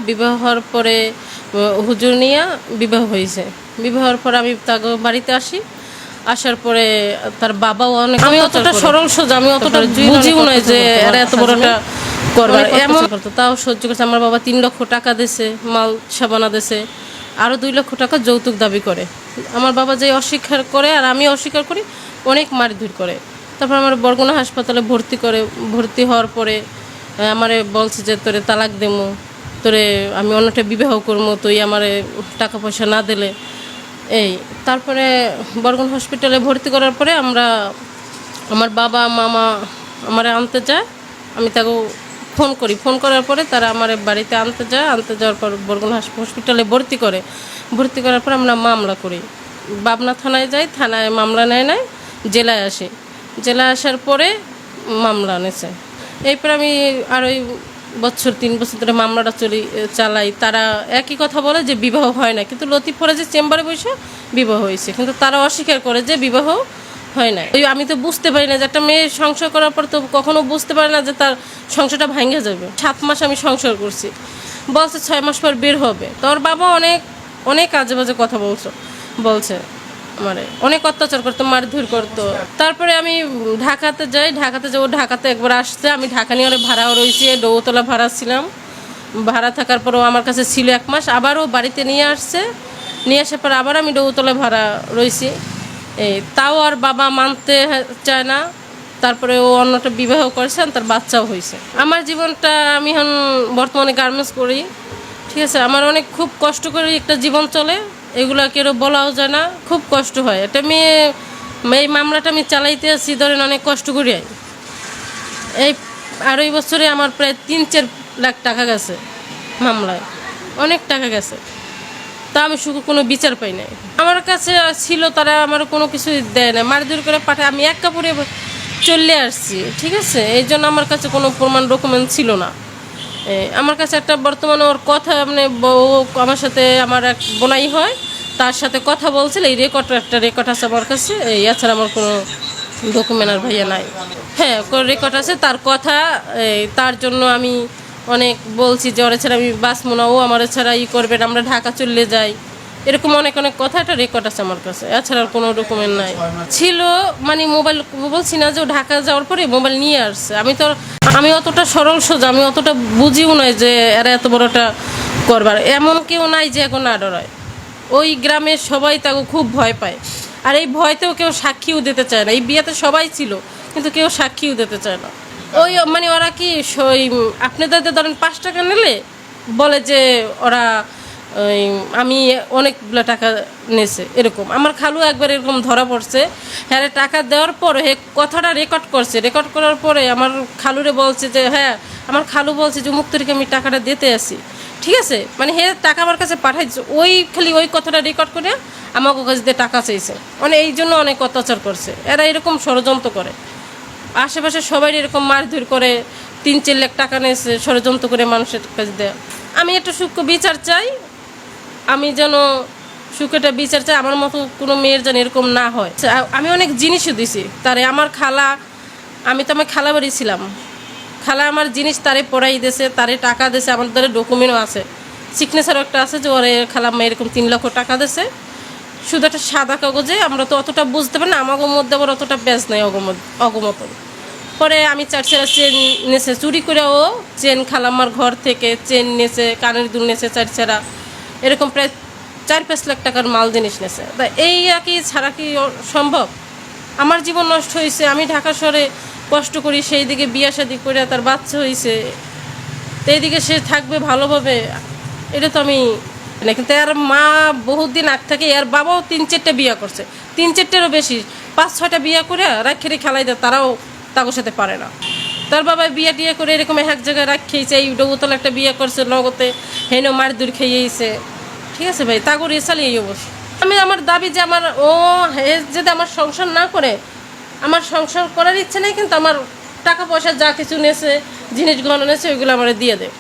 বিবাহ হওয়ার পরে হুজুর নিয়ে বিবাহ হয়েছে। বিবাহের পর আমি তার বাড়িতে আসি। আসার পরে তার বাবাও অনেক, আমি অতটা সরল সোজা, আমি অতটা বুঝিও নাই যে এরা এত বড় একটা করবে এমন করতো। তাও সহ্য করছে। আমার বাবা 3 লক্ষ টাকা দিয়েছে, মাল সাবানা দিয়েছে, আরও 2 লক্ষ টাকা যৌতুক দাবি করে। আমার বাবা যে অস্বীকার করে আর আমি অস্বীকার করি, অনেক মারধর করে। তারপর আমার বরগুনা হাসপাতালে ভর্তি করে। ভর্তি হওয়ার পরে আমারে বলছে যে তোরে তালাক দেবো, তোরে আমি অন্যটা বিবাহ করবো, তুই আমারে টাকা পয়সা না দিলে। এই তারপরে বরগুনা হসপিটালে ভর্তি করার পরে আমার বাবা মামা আমারে আনতে যায়। আমি তাকে ফোন করি, ফোন করার পরে তারা আমার বাড়িতে আনতে যায়। আনতে যাওয়ার পর বরগুনা হসপিটালে ভর্তি করে। ভর্তি করার পর আমরা মামলা করি, পাবনা থানায় যাই। থানায় মামলা নেয় নাই, জেলায় আসি। জেলায় আসার পরে মামলা এনেছে। এরপর আমি আড়াই বছর 3 বছর ধরে মামলাটা চালাই। তারা একই কথা বলে যে বিবাহ হয় না, কিন্তু লতিফরে যে চেম্বারে বসে বিবাহ হয়েছে, কিন্তু তারা অস্বীকার করে যে বিবাহ হয় না। আমি তো বুঝতে পারি না যে একটা মেয়ে সংসার করার পর তো কখনো বুঝতে পারে না যে তার সংসারটা ভাঙে যাবে। 7 মাস আমি সংসার করছি, বলছে 6 মাস পর বের হবে। তোর বাবা অনেক অনেক আজে বাজে কথা বলছে মানে অনেক অত্যাচার করতো, মারধর করতো। তারপরে আমি ঢাকাতে যাই। ঢাকাতে একবার আসছে। আমি ঢাকা নিয়ে অনেক ভাড়াও রয়েছি, ডৌতলা ভাড়া ছিলাম। ভাড়া থাকার পরও আমার কাছে ছিল 1 মাস। আবারও বাড়িতে নিয়ে আসছে। নিয়ে আসার পর আবার আমি ডৌতলা ভাড়া রয়েছি। তাও আর বাবা মানতে চায় না। তারপরে ও অন্যটা বিবাহ করেছে, তার বাচ্চাও হয়েছে। আমার জীবনটা, আমি এখন বর্তমানে গার্মেন্টস করি, ঠিক আছে। আমার অনেক খুব কষ্ট করে একটা জীবন চলে, এগুলো কেউ বলাও যায় না, খুব কষ্ট হয়। এটা এই মামলাটা আমি চালাইতে আছি ধরেন অনেক কষ্ট করি। এই আড়াই বছরে আমার প্রায় 3-4 লাখ টাকা গেছে মামলায়, অনেক টাকা গেছে। তা আমি শুধু কোনো বিচার পাই নাই। আমার কাছে ছিল, তারা আমার কোনো কিছু দেয় না, মারধর করে পাঠায়। আমি এক কাপড়ে চলে আসছি, ঠিক আছে। এই জন্য আমার কাছে কোনো প্রমাণ ডকুমেন্ট ছিল না। আমার কাছে একটা বর্তমানে ওর কথা, মানে আমার সাথে আমার এক বোনাই হয়, তার সাথে কথা বলছিল, এই একটা রেকর্ড আছে আমার কাছে। এছাড়া আমার কোনো ডকুমেন্ট আর ভাইয়া নাই। হ্যাঁ, রেকর্ড আছে তার কথা। তার জন্য আমি অনেক বলছি যে ওরা ছাড়া আমি বাঁচবো না, ও আমার ছাড়া করবেন, আমরা ঢাকা চলে যাই, এরকম অনেক কথা। একটা রেকর্ড আছে আমার কাছে, এছাড়া কোনো ডকুমেন্ট নাই। ছিল মানে মোবাইল, বলছি না যে ও ঢাকা যাওয়ার পরে মোবাইল নিয়ে আসছে। আমি অতটা সরল সোজা, আমি অতটা বুঝিও নাই যে এরা এত বড়টা করবার। এমন কেউ নাই যে এখন না ডরায়। ওই গ্রামের সবাই তাকে খুব ভয় পায়, আর এই ভয়তেও কেউ সাক্ষীও দিতে চায় না। এই বিয়েতে সবাই ছিল, কিন্তু কেউ সাক্ষীও দিতে চায় না। ওই মানে ওরা কি আপনাদের ধরেন 5 টাকা নিলে বলে যে ওরা আমি অনেকগুলো টাকা নেছে, এরকম। আমার খালু একবার এরকম ধরা পড়ছে। হ্যাঁ, টাকা দেওয়ার পর কথাটা রেকর্ড করছে। রেকর্ড করার পরে আমার খালুরে বলছে যে হ্যাঁ, আমার খালু বলছে যে মুখ থেকে আমি টাকাটা দিতে আসি, ঠিক আছে। মানে টাকা আমার কাছে পাঠাইছে, খালি ওই কথাটা রেকর্ড করে আমাকে কাছে দিয়ে টাকা চাইছে। মানে এই জন্য অনেক অত্যাচার করছে। এরা এরকম ষড়যন্ত্র করে, আশেপাশে সবাই এরকম মারধর করে। 3-4 লাখ টাকা নিয়েছে ষড়যন্ত্র করে মানুষের কাছে দেয়। আমি একটা সূক্ষ্ম বিচার চাই, আমি যেন সুখেটা বিচার চাই, আমার মতো কোনো মেয়ের যেন এরকম না হয়। আমি অনেক জিনিসও দিছি তারে। আমার খালা, আমি তো আমার খালা বাড়ি ছিলাম, খালা আমার জিনিস তারে পড়াই দিয়েছে, তারে টাকা দিয়েছে। আমার ধরে ডকুমেন্টও আছে, সিগনেচারও একটা আছে যে ওরে খালা মেয়ে এরকম 3 লক্ষ টাকা দিয়েছে, শুধু একটা সাদা কাগজে। আমরা তো অতটা বুঝতে পারি না, আমাদের মধ্যে আবার অতটা ব্যাস নাই অগমতন। পরে আমি 4 চেন নেছে চুরি করে, ও চেন খালাম্মার ঘর থেকে চেন নেছে, কানের দুল নেছে 4 এরকম প্রায় 4-5 লাখ টাকার মাল জিনিস নেছে। তা এই আর কি ছাড়া কি সম্ভব? আমার জীবন নষ্ট হয়েছে, আমি ঢাকা শহরে কষ্ট করি, সেই দিকে বিয়া শাদি করে তার বাচ্চা হয়েছে, তো এইদিকে সে থাকবে ভালোভাবে, এটা তো আমি না। কিন্তু এর মা বহুত দিন আগ থেকে, এর বাবাও 3-4টা বিয়া করছে, 3-4টারও বেশি, 5-6টা বিয়া করে রাখে খেলাই দেয়, তারাও তাদের সাথে পারে না। তার বাবা বিয়া টিয়া করে এরকম এক জায়গায় রাখিয়েছে। এই ডৌতলা একটা বিয়ে করছে নগদে, হেন মারধর খেয়েছে, ঠিক আছে ভাই, তা করে চালিয়ে এই অবশ্য। আমার দাবি যে যদি আমার সংসার না করে, আমার সংসার করার ইচ্ছে নেই, কিন্তু আমার টাকা পয়সা যা কিছু নেছে, জিনিস গহনা নেছে, ওইগুলো আমার দিয়ে দেয়।